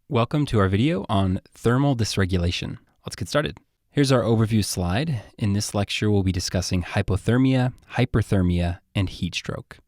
Welcome to our video on thermal dysregulation. Let's get started. Here's our overview slide. In this lecture, we'll be discussing hypothermia, hyperthermia, and heat stroke.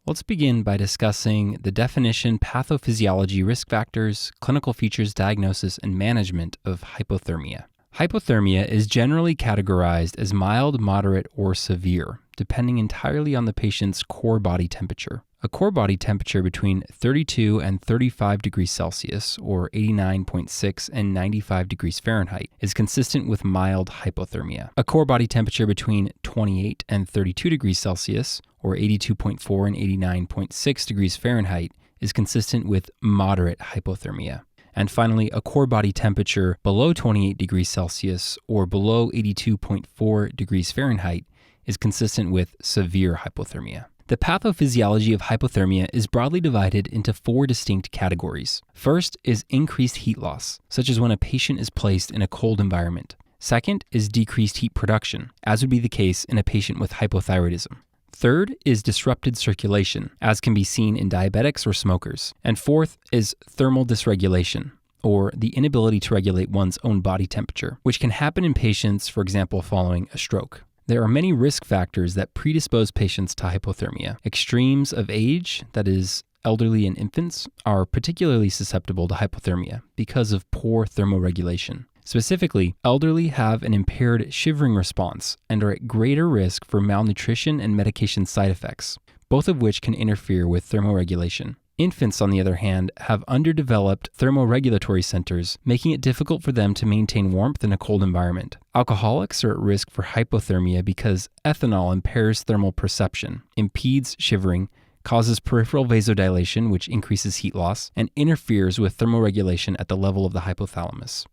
Let's begin by discussing the definition, pathophysiology, risk factors, clinical features, diagnosis, and management of hypothermia. Hypothermia is generally categorized as mild, moderate, or severe, depending entirely on the patient's core body temperature. A core body temperature between 32 and 35 degrees Celsius, or 89.6 and 95 degrees Fahrenheit, is consistent with mild hypothermia. A core body temperature between 28 and 32 degrees Celsius, or 82.4 and 89.6 degrees Fahrenheit, is consistent with moderate hypothermia. And finally, a core body temperature below 28 degrees Celsius, or below 82.4 degrees Fahrenheit, is consistent with severe hypothermia. The pathophysiology of hypothermia is broadly divided into four distinct categories. First is increased heat loss, such as when a patient is placed in a cold environment. Second is decreased heat production, as would be the case in a patient with hypothyroidism. Third is disrupted circulation, as can be seen in diabetics or smokers. And fourth is thermal dysregulation, or the inability to regulate one's own body temperature, which can happen in patients, for example, following a stroke. There are many risk factors that predispose patients to hypothermia. Extremes of age, that is, elderly and infants, are particularly susceptible to hypothermia because of poor thermoregulation. Specifically, elderly have an impaired shivering response and are at greater risk for malnutrition and medication side effects, both of which can interfere with thermoregulation. Infants, on the other hand, have underdeveloped thermoregulatory centers, making it difficult for them to maintain warmth in a cold environment. Alcoholics are at risk for hypothermia because ethanol impairs thermal perception, impedes shivering, causes peripheral vasodilation, which increases heat loss, and interferes with thermoregulation at the level of the hypothalamus.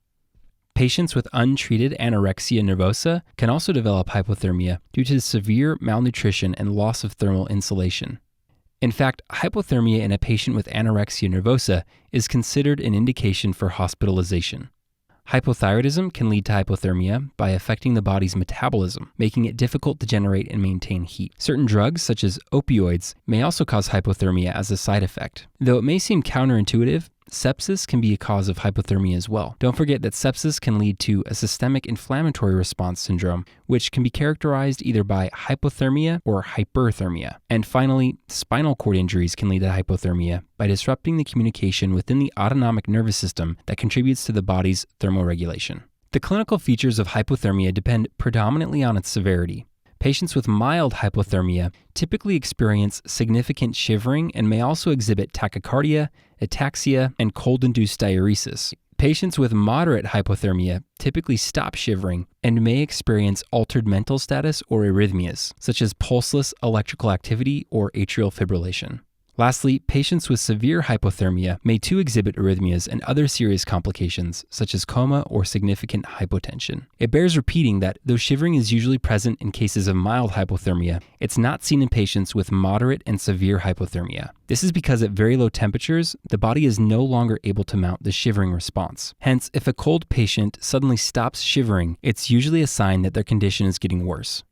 Patients with untreated anorexia nervosa can also develop hypothermia due to severe malnutrition and loss of thermal insulation. In fact, hypothermia in a patient with anorexia nervosa is considered an indication for hospitalization. Hypothyroidism can lead to hypothermia by affecting the body's metabolism, making it difficult to generate and maintain heat. Certain drugs, such as opioids, may also cause hypothermia as a side effect. Though it may seem counterintuitive, sepsis can be a cause of hypothermia as well. Don't forget that sepsis can lead to a systemic inflammatory response syndrome, which can be characterized either by hypothermia or hyperthermia. And finally, spinal cord injuries can lead to hypothermia by disrupting the communication within the autonomic nervous system that contributes to the body's thermoregulation. The clinical features of hypothermia depend predominantly on its severity. Patients with mild hypothermia typically experience significant shivering and may also exhibit tachycardia, ataxia, and cold-induced diuresis. Patients with moderate hypothermia typically stop shivering and may experience altered mental status or arrhythmias, such as pulseless electrical activity or atrial fibrillation. Lastly, patients with severe hypothermia may too exhibit arrhythmias and other serious complications, such as coma or significant hypotension. It bears repeating that though shivering is usually present in cases of mild hypothermia, it's not seen in patients with moderate and severe hypothermia. This is because at very low temperatures, the body is no longer able to mount the shivering response. Hence, if a cold patient suddenly stops shivering, it's usually a sign that their condition is getting worse.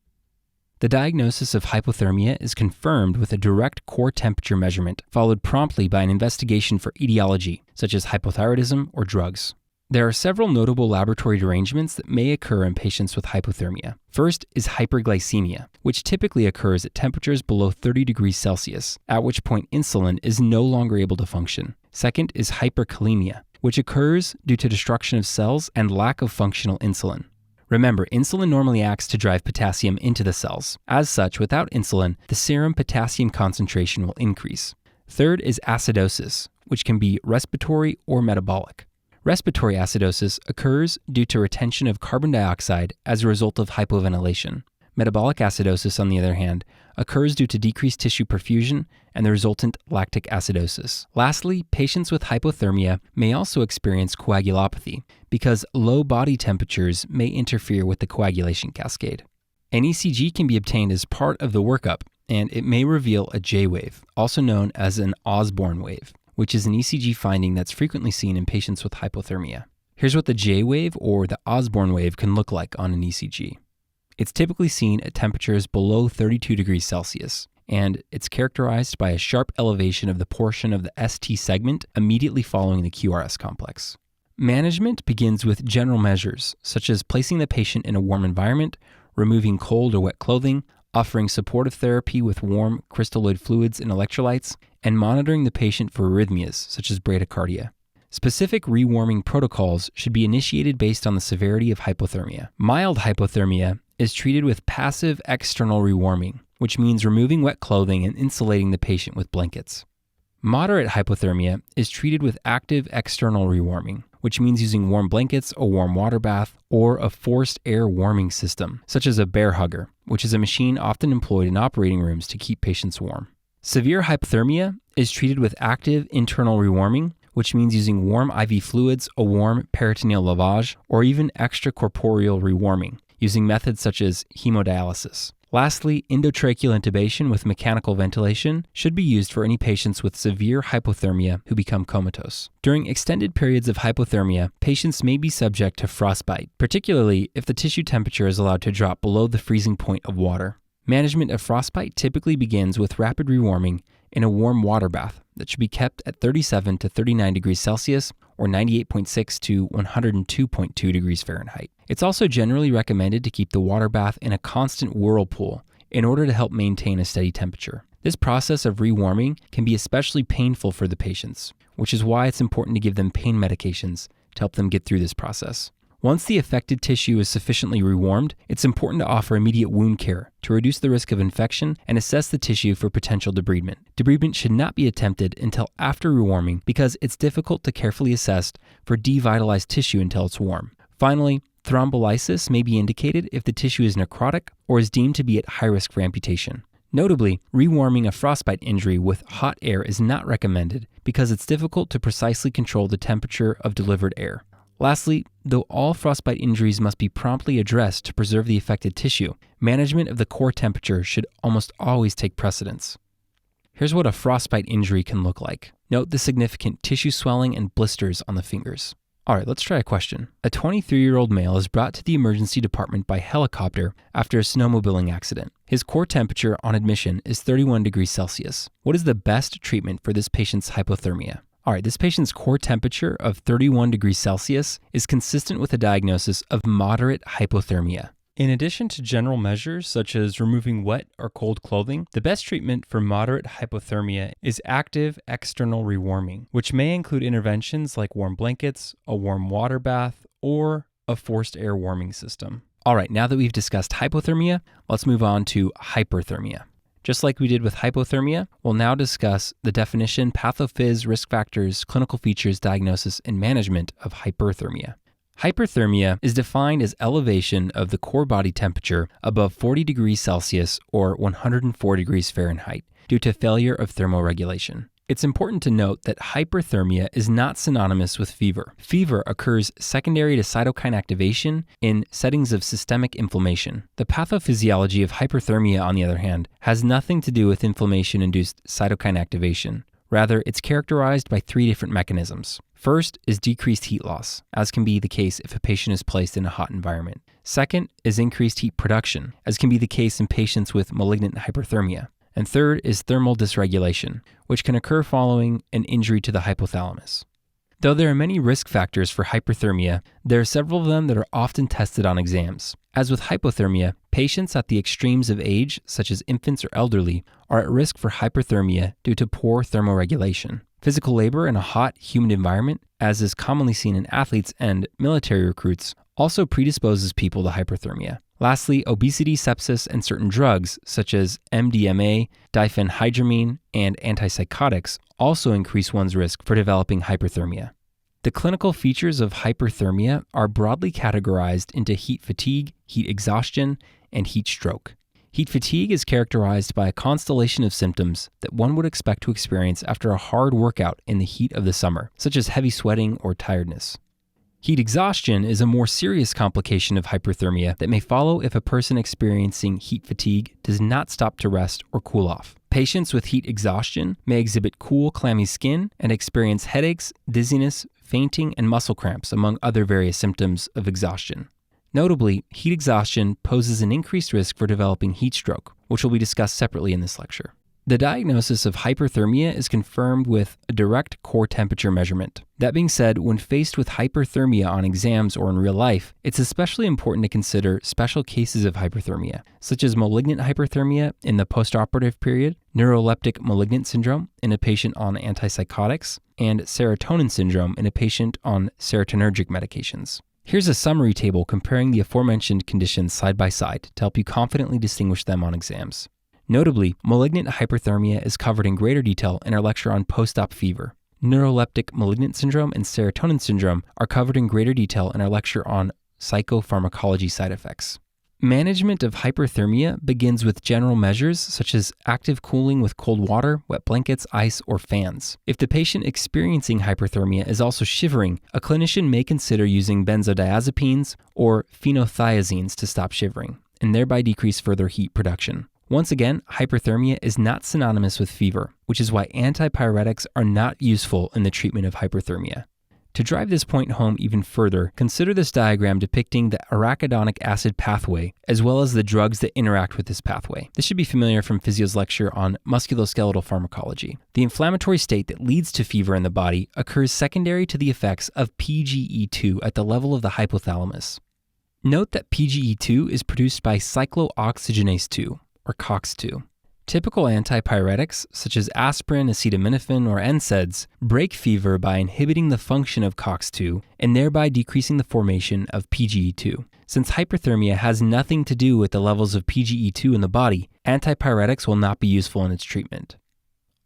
The diagnosis of hypothermia is confirmed with a direct core temperature measurement, followed promptly by an investigation for etiology, such as hypothyroidism or drugs. There are several notable laboratory derangements that may occur in patients with hypothermia. First is hyperglycemia, which typically occurs at temperatures below 30 degrees Celsius, at which point insulin is no longer able to function. Second is hyperkalemia, which occurs due to destruction of cells and lack of functional insulin. Remember, insulin normally acts to drive potassium into the cells. As such, without insulin, the serum potassium concentration will increase. Third is acidosis, which can be respiratory or metabolic. Respiratory acidosis occurs due to retention of carbon dioxide as a result of hypoventilation. Metabolic acidosis, on the other hand, occurs due to decreased tissue perfusion and the resultant lactic acidosis. Lastly, patients with hypothermia may also experience coagulopathy because low body temperatures may interfere with the coagulation cascade. An ECG can be obtained as part of the workup, and it may reveal a J wave, also known as an Osborn wave, which is an ECG finding that's frequently seen in patients with hypothermia. Here's what the J wave or the Osborn wave can look like on an ECG. It's typically seen at temperatures below 32 degrees Celsius, and it's characterized by a sharp elevation of the portion of the ST segment immediately following the QRS complex. Management begins with general measures, such as placing the patient in a warm environment, removing cold or wet clothing, offering supportive therapy with warm crystalloid fluids and electrolytes, and monitoring the patient for arrhythmias, such as bradycardia. Specific rewarming protocols should be initiated based on the severity of hypothermia. Mild hypothermia is treated with passive external rewarming, which means removing wet clothing and insulating the patient with blankets. Moderate hypothermia is treated with active external rewarming, which means using warm blankets, a warm water bath, or a forced air warming system, such as a bear hugger, which is a machine often employed in operating rooms to keep patients warm. Severe hypothermia is treated with active internal rewarming, which means using warm IV fluids, a warm peritoneal lavage, or even extracorporeal rewarming, using methods such as hemodialysis. Lastly, endotracheal intubation with mechanical ventilation should be used for any patients with severe hypothermia who become comatose. During extended periods of hypothermia, patients may be subject to frostbite, particularly if the tissue temperature is allowed to drop below the freezing point of water. Management of frostbite typically begins with rapid rewarming in a warm water bath that should be kept at 37 to 39 degrees Celsius or 98.6 to 102.2 degrees Fahrenheit. It's also generally recommended to keep the water bath in a constant whirlpool in order to help maintain a steady temperature. This process of rewarming can be especially painful for the patients, which is why it's important to give them pain medications to help them get through this process. Once the affected tissue is sufficiently rewarmed, it's important to offer immediate wound care to reduce the risk of infection and assess the tissue for potential debridement. Debridement should not be attempted until after rewarming because it's difficult to carefully assess for devitalized tissue until it's warm. Finally, thrombolysis may be indicated if the tissue is necrotic or is deemed to be at high risk for amputation. Notably, rewarming a frostbite injury with hot air is not recommended because it's difficult to precisely control the temperature of delivered air. Lastly, though all frostbite injuries must be promptly addressed to preserve the affected tissue, management of the core temperature should almost always take precedence. Here's what a frostbite injury can look like. Note the significant tissue swelling and blisters on the fingers. All right, let's try a question. A 23-year-old male is brought to the emergency department by helicopter after a snowmobiling accident. His core temperature on admission is 31 degrees Celsius. What is the best treatment for this patient's hypothermia? All right, this patient's core temperature of 31 degrees Celsius is consistent with a diagnosis of moderate hypothermia. In addition to general measures such as removing wet or cold clothing, the best treatment for moderate hypothermia is active external rewarming, which may include interventions like warm blankets, a warm water bath, or a forced air warming system. All right, now that we've discussed hypothermia, let's move on to hyperthermia. Just like we did with hypothermia, we'll now discuss the definition, pathophys, risk factors, clinical features, diagnosis, and management of hyperthermia. Hyperthermia is defined as elevation of the core body temperature above 40 degrees Celsius or 104 degrees Fahrenheit due to failure of thermoregulation. It's important to note that hyperthermia is not synonymous with fever. Fever occurs secondary to cytokine activation in settings of systemic inflammation. The pathophysiology of hyperthermia, on the other hand, has nothing to do with inflammation-induced cytokine activation. Rather, it's characterized by three different mechanisms. First is decreased heat loss, as can be the case if a patient is placed in a hot environment. Second is increased heat production, as can be the case in patients with malignant hyperthermia. And third is thermal dysregulation, which can occur following an injury to the hypothalamus. Though there are many risk factors for hyperthermia, there are several of them that are often tested on exams. As with hypothermia, patients at the extremes of age, such as infants or elderly, are at risk for hyperthermia due to poor thermoregulation. Physical labor in a hot, humid environment, as is commonly seen in athletes and military recruits, also predisposes people to hyperthermia. Lastly, obesity, sepsis, and certain drugs, such as MDMA, diphenhydramine, and antipsychotics, also increase one's risk for developing hyperthermia. The clinical features of hyperthermia are broadly categorized into heat fatigue, heat exhaustion, and heat stroke. Heat fatigue is characterized by a constellation of symptoms that one would expect to experience after a hard workout in the heat of the summer, such as heavy sweating or tiredness. Heat exhaustion is a more serious complication of hyperthermia that may follow if a person experiencing heat fatigue does not stop to rest or cool off. Patients with heat exhaustion may exhibit cool, clammy skin and experience headaches, dizziness, fainting, and muscle cramps, among other various symptoms of exhaustion. Notably, heat exhaustion poses an increased risk for developing heat stroke, which will be discussed separately in this lecture. The diagnosis of hyperthermia is confirmed with a direct core temperature measurement. That being said, when faced with hyperthermia on exams or in real life, it's especially important to consider special cases of hyperthermia, such as malignant hyperthermia in the postoperative period, neuroleptic malignant syndrome in a patient on antipsychotics, and serotonin syndrome in a patient on serotonergic medications. Here's a summary table comparing the aforementioned conditions side by side to help you confidently distinguish them on exams. Notably, malignant hyperthermia is covered in greater detail in our lecture on post-op fever. Neuroleptic malignant syndrome and serotonin syndrome are covered in greater detail in our lecture on psychopharmacology side effects. Management of hyperthermia begins with general measures such as active cooling with cold water, wet blankets, ice, or fans. If the patient experiencing hyperthermia is also shivering, a clinician may consider using benzodiazepines or phenothiazines to stop shivering, and thereby decrease further heat production. Once again, hyperthermia is not synonymous with fever, which is why antipyretics are not useful in the treatment of hyperthermia. To drive this point home even further, consider this diagram depicting the arachidonic acid pathway, as well as the drugs that interact with this pathway. This should be familiar from Physio's lecture on musculoskeletal pharmacology. The inflammatory state that leads to fever in the body occurs secondary to the effects of PGE2 at the level of the hypothalamus. Note that PGE2 is produced by cyclooxygenase 2, or COX-2. Typical antipyretics, such as aspirin, acetaminophen, or NSAIDs, break fever by inhibiting the function of COX-2 and thereby decreasing the formation of PGE2. Since hyperthermia has nothing to do with the levels of PGE2 in the body, antipyretics will not be useful in its treatment.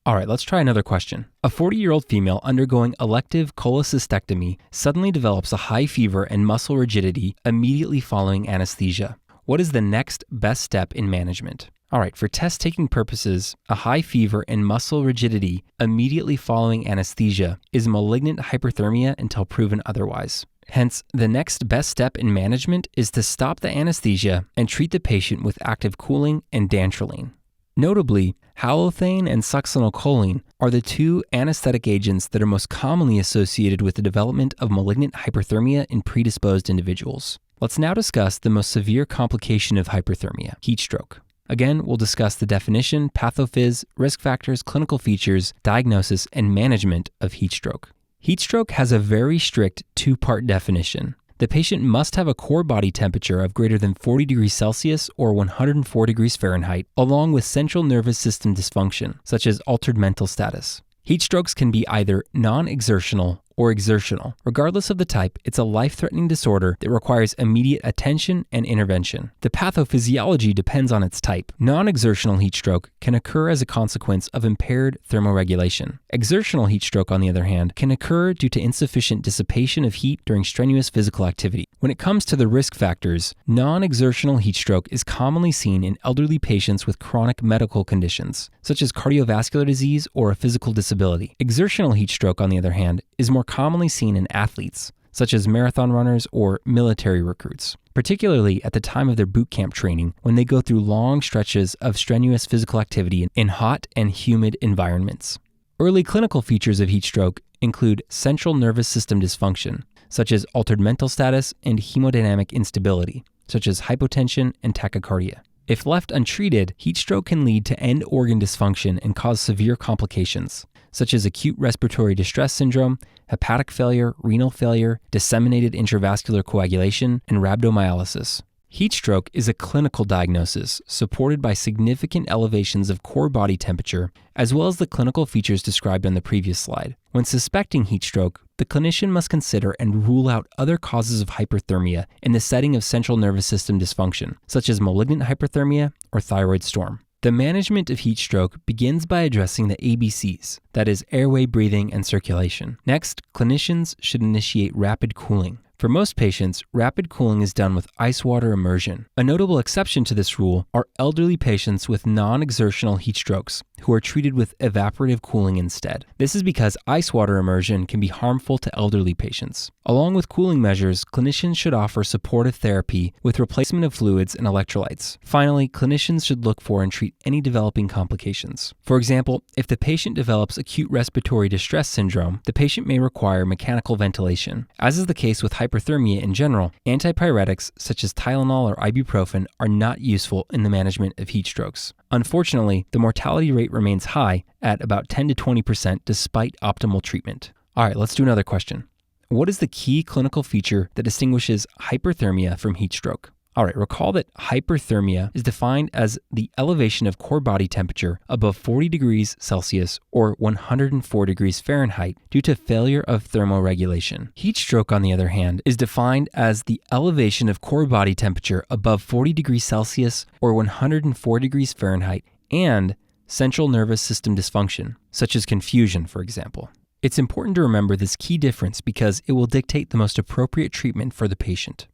Alright, let's try another question. A 40-year-old female undergoing elective cholecystectomy suddenly develops a high fever and muscle rigidity immediately following anesthesia. What is the next best step in management? Alright, for test-taking purposes, a high fever and muscle rigidity immediately following anesthesia is malignant hyperthermia until proven otherwise. Hence, the next best step in management is to stop the anesthesia and treat the patient with active cooling and dantrolene. Notably, halothane and succinylcholine are the two anesthetic agents that are most commonly associated with the development of malignant hyperthermia in predisposed individuals. Let's now discuss the most severe complication of hyperthermia, heat stroke. Again, we'll discuss the definition, pathophys, risk factors, clinical features, diagnosis, and management of heat stroke. Heat stroke has a very strict two-part definition. The patient must have a core body temperature of greater than 40 degrees Celsius or 104 degrees Fahrenheit, along with central nervous system dysfunction, such as altered mental status. Heat strokes can be either non-exertional or exertional. Regardless of the type, it's a life-threatening disorder that requires immediate attention and intervention. The pathophysiology depends on its type. Non-exertional heat stroke can occur as a consequence of impaired thermoregulation. Exertional heat stroke, on the other hand, can occur due to insufficient dissipation of heat during strenuous physical activity. When it comes to the risk factors, non-exertional heat stroke is commonly seen in elderly patients with chronic medical conditions, such as cardiovascular disease or a physical disability. Exertional heat stroke, on the other hand, is more commonly seen in athletes, such as marathon runners or military recruits, particularly at the time of their boot camp training when they go through long stretches of strenuous physical activity in hot and humid environments. Early clinical features of heat stroke include central nervous system dysfunction, such as altered mental status, and hemodynamic instability, such as hypotension and tachycardia. If left untreated, heat stroke can lead to end organ dysfunction and cause severe complications, such as acute respiratory distress syndrome, hepatic failure, renal failure, disseminated intravascular coagulation, and rhabdomyolysis. Heat stroke is a clinical diagnosis supported by significant elevations of core body temperature, as well as the clinical features described on the previous slide. When suspecting heat stroke, the clinician must consider and rule out other causes of hyperthermia in the setting of central nervous system dysfunction, such as malignant hyperthermia or thyroid storm. The management of heat stroke begins by addressing the ABCs, that is, airway, breathing, and circulation. Next, clinicians should initiate rapid cooling. For most patients, rapid cooling is done with ice water immersion. A notable exception to this rule are elderly patients with non-exertional heat strokes who are treated with evaporative cooling instead. This is because ice water immersion can be harmful to elderly patients. Along with cooling measures, clinicians should offer supportive therapy with replacement of fluids and electrolytes. Finally, clinicians should look for and treat any developing complications. For example, if the patient develops acute respiratory distress syndrome, the patient may require mechanical ventilation. As is the case with hyperthermia in general, antipyretics such as Tylenol or ibuprofen are not useful in the management of heat strokes. Unfortunately, the mortality rate remains high at about 10 to 20% despite optimal treatment. All right, let's do another question. What is the key clinical feature that distinguishes hyperthermia from heat stroke? All right, recall that hyperthermia is defined as the elevation of core body temperature above 40 degrees Celsius or 104 degrees Fahrenheit due to failure of thermoregulation. Heat stroke, on the other hand, is defined as the elevation of core body temperature above 40 degrees Celsius or 104 degrees Fahrenheit and central nervous system dysfunction, such as confusion, for example. It's important to remember this key difference because it will dictate the most appropriate treatment for the patient.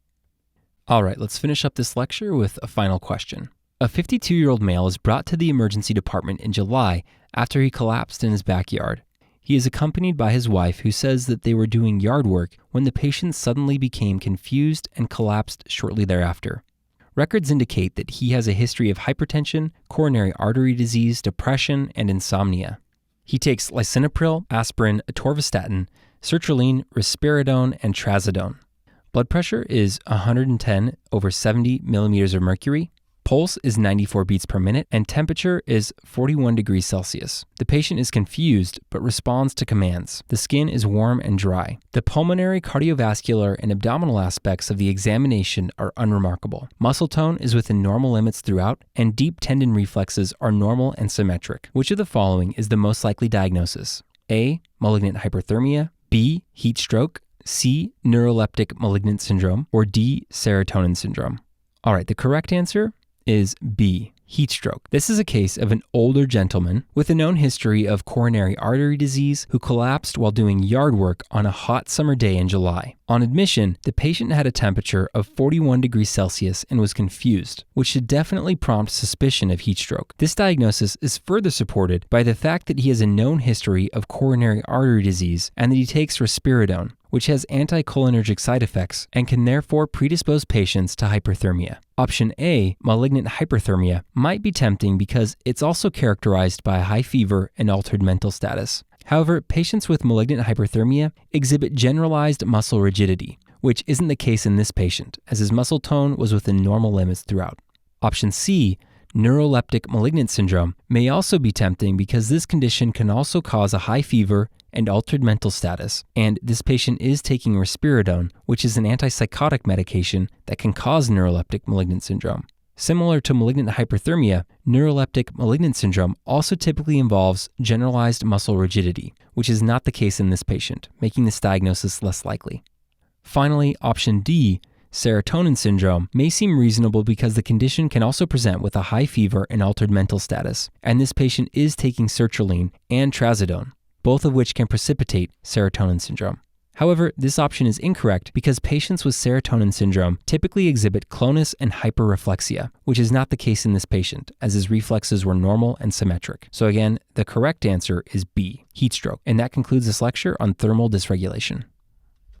All right, let's finish up this lecture with a final question. A 52-year-old male is brought to the emergency department in July after he collapsed in his backyard. He is accompanied by his wife, who says that they were doing yard work when the patient suddenly became confused and collapsed shortly thereafter. Records indicate that he has a history of hypertension, coronary artery disease, depression, and insomnia. He takes lisinopril, aspirin, atorvastatin, sertraline, risperidone, and trazodone. Blood pressure is 110 over 70 millimeters of mercury. Pulse is 94 beats per minute, and temperature is 41 degrees Celsius. The patient is confused but responds to commands. The skin is warm and dry. The pulmonary, cardiovascular, and abdominal aspects of the examination are unremarkable. Muscle tone is within normal limits throughout, and deep tendon reflexes are normal and symmetric. Which of the following is the most likely diagnosis? A. Malignant hyperthermia. B. Heat stroke. C. Neuroleptic malignant syndrome. Or D. Serotonin syndrome. All right, the correct answer is B. Heat stroke. This is a case of an older gentleman with a known history of coronary artery disease who collapsed while doing yard work on a hot summer day in July. On admission, the patient had a temperature of 41 degrees Celsius and was confused, which should definitely prompt suspicion of heat stroke. This diagnosis is further supported by the fact that he has a known history of coronary artery disease and that he takes risperidone, which has anticholinergic side effects and can therefore predispose patients to hyperthermia. Option A, malignant hyperthermia, might be tempting because it's also characterized by a high fever and altered mental status. However, patients with malignant hyperthermia exhibit generalized muscle rigidity, which isn't the case in this patient, as his muscle tone was within normal limits throughout. Option C, neuroleptic malignant syndrome, may also be tempting because this condition can also cause a high fever and altered mental status, and this patient is taking risperidone, which is an antipsychotic medication that can cause neuroleptic malignant syndrome. Similar to malignant hyperthermia, neuroleptic malignant syndrome also typically involves generalized muscle rigidity, which is not the case in this patient, making this diagnosis less likely. Finally, option D, serotonin syndrome, may seem reasonable because the condition can also present with a high fever and altered mental status, and this patient is taking sertraline and trazodone, both of which can precipitate serotonin syndrome. However, this option is incorrect because patients with serotonin syndrome typically exhibit clonus and hyperreflexia, which is not the case in this patient, as his reflexes were normal and symmetric. So again, the correct answer is B, heat stroke. And that concludes this lecture on thermal dysregulation.